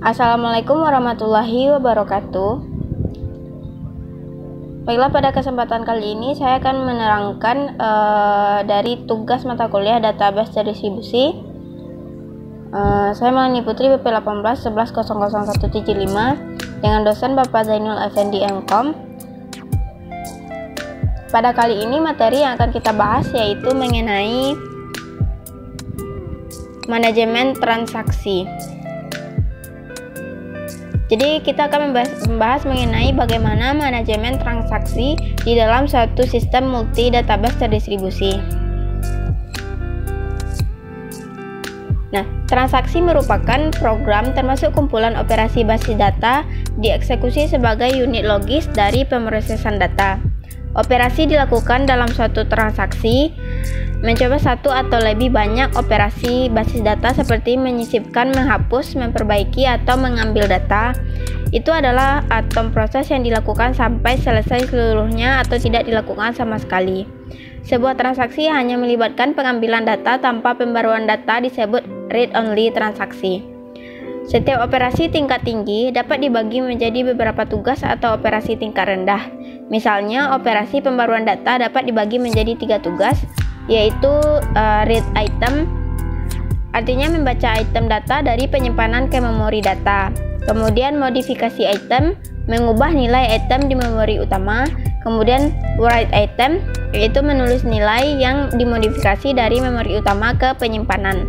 Assalamualaikum warahmatullahi wabarakatuh. Baiklah, pada kesempatan kali ini saya akan menerangkan dari tugas mata kuliah database terdistribusi. Saya Melani Putri, BP 18 11 00175 dengan dosen Bapak Zainul Effendi MKom. Pada kali ini materi yang akan kita bahas yaitu mengenai manajemen transaksi. Jadi kita akan membahas mengenai bagaimana manajemen transaksi di dalam suatu sistem multi database terdistribusi. Nah, transaksi merupakan program termasuk kumpulan operasi basis data dieksekusi sebagai unit logis dari pemrosesan data. Operasi dilakukan dalam suatu transaksi mencoba satu atau lebih banyak operasi basis data seperti menyisipkan, menghapus, memperbaiki, atau mengambil data. Itu adalah proses yang dilakukan sampai selesai seluruhnya atau tidak dilakukan sama sekali. Sebuah transaksi hanya melibatkan pengambilan data tanpa pembaruan data disebut read-only transaksi. Setiap operasi tingkat tinggi dapat dibagi menjadi beberapa tugas atau operasi tingkat rendah. Misalnya, operasi pembaruan data dapat dibagi menjadi 3 tugas, yaitu read item, artinya membaca item data dari penyimpanan ke memori data. Kemudian modifikasi item, mengubah nilai item di memori utama. Kemudian write item, yaitu menulis nilai yang dimodifikasi dari memori utama ke penyimpanan.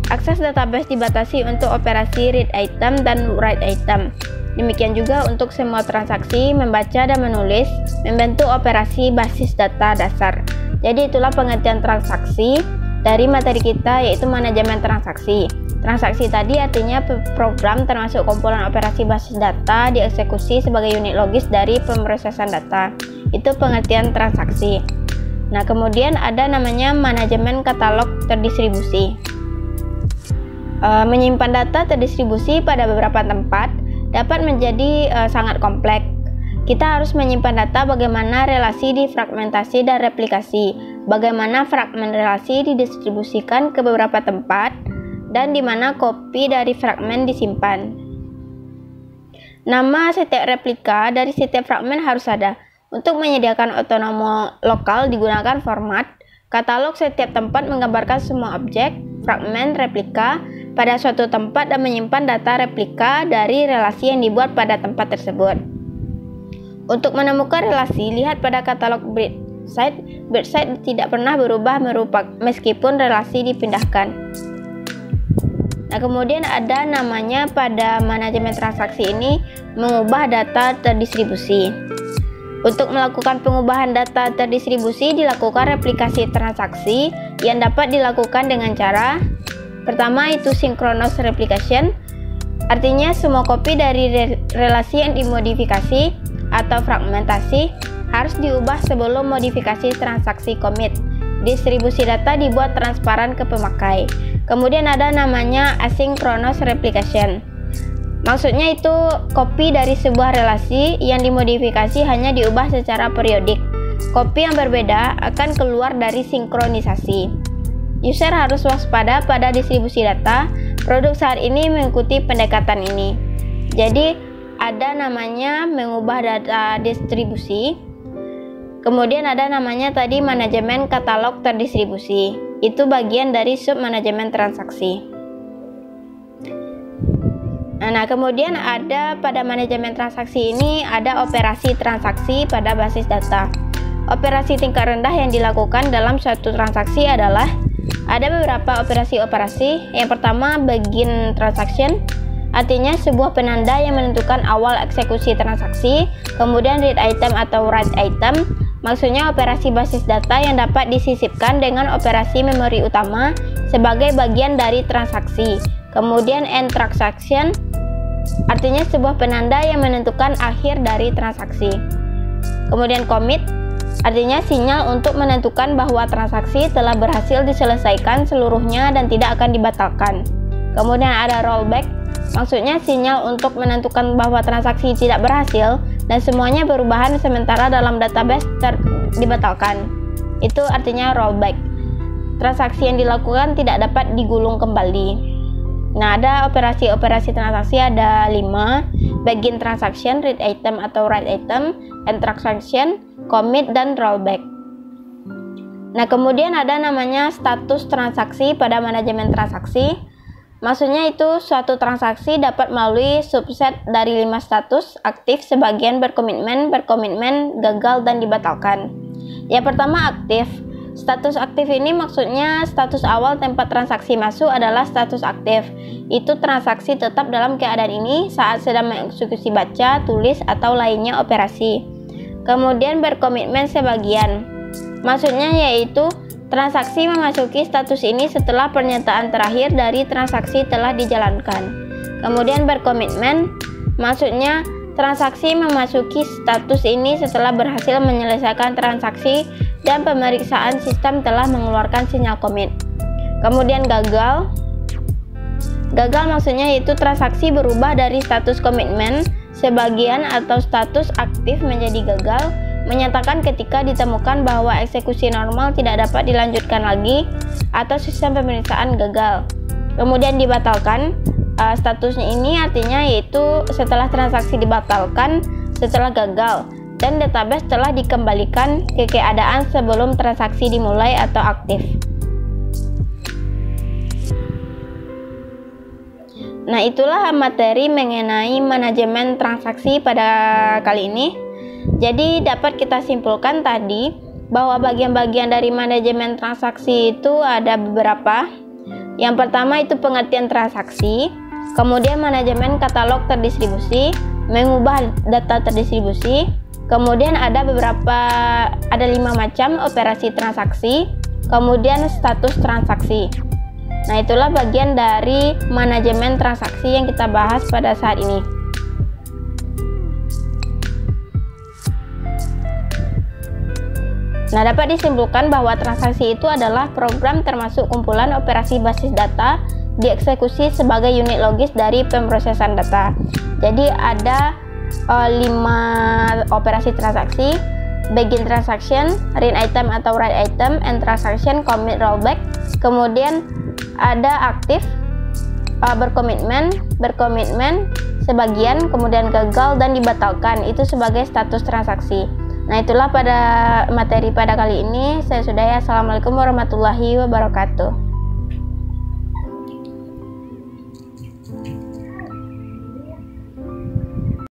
Akses database dibatasi untuk operasi read item dan write item. Demikian juga untuk semua transaksi membaca dan menulis membentuk operasi basis data dasar. Jadi itulah pengertian transaksi dari materi kita, yaitu manajemen transaksi. Transaksi tadi artinya program termasuk kumpulan operasi basis data dieksekusi sebagai unit logis dari pemrosesan data. Itu pengertian transaksi. Nah, kemudian ada namanya manajemen katalog terdistribusi. Menyimpan data terdistribusi pada beberapa tempat dapat menjadi sangat kompleks. Kita harus menyimpan data bagaimana relasi difragmentasi dan replikasi, bagaimana fragmen relasi didistribusikan ke beberapa tempat, dan di mana kopi dari fragmen disimpan. Nama setiap replika dari setiap fragmen harus ada. Untuk menyediakan otonomo lokal digunakan format katalog. Setiap tempat menggambarkan semua objek, fragmen, replika pada suatu tempat dan menyimpan data replika dari relasi yang dibuat pada tempat tersebut. Untuk menemukan relasi, lihat pada katalog BirdSight. BirdSight tidak pernah berubah meskipun relasi dipindahkan. Nah, kemudian ada namanya pada manajemen transaksi ini mengubah data terdistribusi. Untuk melakukan pengubahan data terdistribusi dilakukan replikasi transaksi yang dapat dilakukan dengan cara pertama itu synchronous replication, artinya semua kopi dari relasi yang dimodifikasi atau fragmentasi harus diubah sebelum modifikasi transaksi commit. Distribusi data dibuat transparan ke pemakai. Kemudian ada namanya asynchronous replication. Maksudnya itu kopi dari sebuah relasi yang dimodifikasi hanya diubah secara periodik. Kopi yang berbeda akan keluar dari sinkronisasi. User harus waspada pada distribusi data. Produk saat ini mengikuti pendekatan ini. Jadi ada namanya mengubah data distribusi. Kemudian ada namanya tadi manajemen katalog terdistribusi. Itu bagian dari sub manajemen transaksi. Nah, kemudian ada pada manajemen transaksi ini ada operasi transaksi pada basis data. Operasi tingkat rendah yang dilakukan dalam suatu transaksi adalah ada beberapa operasi-operasi. Yang pertama, begin transaction, artinya sebuah penanda yang menentukan awal eksekusi transaksi. Kemudian read item atau write item, maksudnya operasi basis data yang dapat disisipkan dengan operasi memori utama sebagai bagian dari transaksi. Kemudian end transaction, artinya sebuah penanda yang menentukan akhir dari transaksi. Kemudian commit, artinya sinyal untuk menentukan bahwa transaksi telah berhasil diselesaikan seluruhnya dan tidak akan dibatalkan. Kemudian ada rollback, maksudnya sinyal untuk menentukan bahwa transaksi tidak berhasil dan semuanya perubahan sementara dalam database dibatalkan. Itu artinya rollback. Transaksi yang dilakukan tidak dapat digulung kembali. Nah, ada operasi transaksi ada 5: begin transaction, read item atau write item, end transaction, commit, dan rollback. Nah, kemudian ada namanya status transaksi pada manajemen transaksi. Maksudnya itu suatu transaksi dapat melalui subset dari 5 status: aktif, sebagian, berkomitmen, gagal, dan dibatalkan. Yang pertama, aktif. Status aktif ini maksudnya status awal tempat transaksi masuk adalah status aktif. Itu transaksi tetap dalam keadaan ini saat sedang mengeksekusi baca, tulis, atau lainnya operasi. Kemudian berkomitmen sebagian. Maksudnya yaitu transaksi memasuki status ini setelah pernyataan terakhir dari transaksi telah dijalankan. Kemudian berkomitmen, maksudnya transaksi memasuki status ini setelah berhasil menyelesaikan transaksi dan pemeriksaan sistem telah mengeluarkan sinyal komit. Kemudian gagal. Gagal maksudnya yaitu transaksi berubah dari status komitmen sebagian atau status aktif menjadi gagal, menyatakan ketika ditemukan bahwa eksekusi normal tidak dapat dilanjutkan lagi atau sistem pemeriksaan gagal. Kemudian dibatalkan. Statusnya ini artinya yaitu setelah transaksi dibatalkan setelah gagal dan database telah dikembalikan ke keadaan sebelum transaksi dimulai atau aktif. Nah, itulah materi mengenai manajemen transaksi pada kali ini. Jadi dapat kita simpulkan tadi bahwa bagian-bagian dari manajemen transaksi itu ada beberapa. Yang pertama itu pengertian transaksi, kemudian manajemen katalog terdistribusi, mengubah data terdistribusi, kemudian ada 5 macam operasi transaksi, kemudian status transaksi. Nah, itulah bagian dari manajemen transaksi yang kita bahas pada saat ini. Nah, dapat disimpulkan bahwa transaksi itu adalah program termasuk kumpulan operasi basis data dieksekusi sebagai unit logis dari pemrosesan data. Jadi ada 5 operasi transaksi: begin transaction, read item atau write item, end transaction, commit, rollback. Kemudian ada aktif, berkomitmen, sebagian, kemudian gagal, dan dibatalkan. Itu sebagai status transaksi. Nah, itulah pada materi pada kali ini. Saya sudahi. Assalamualaikum warahmatullahi wabarakatuh.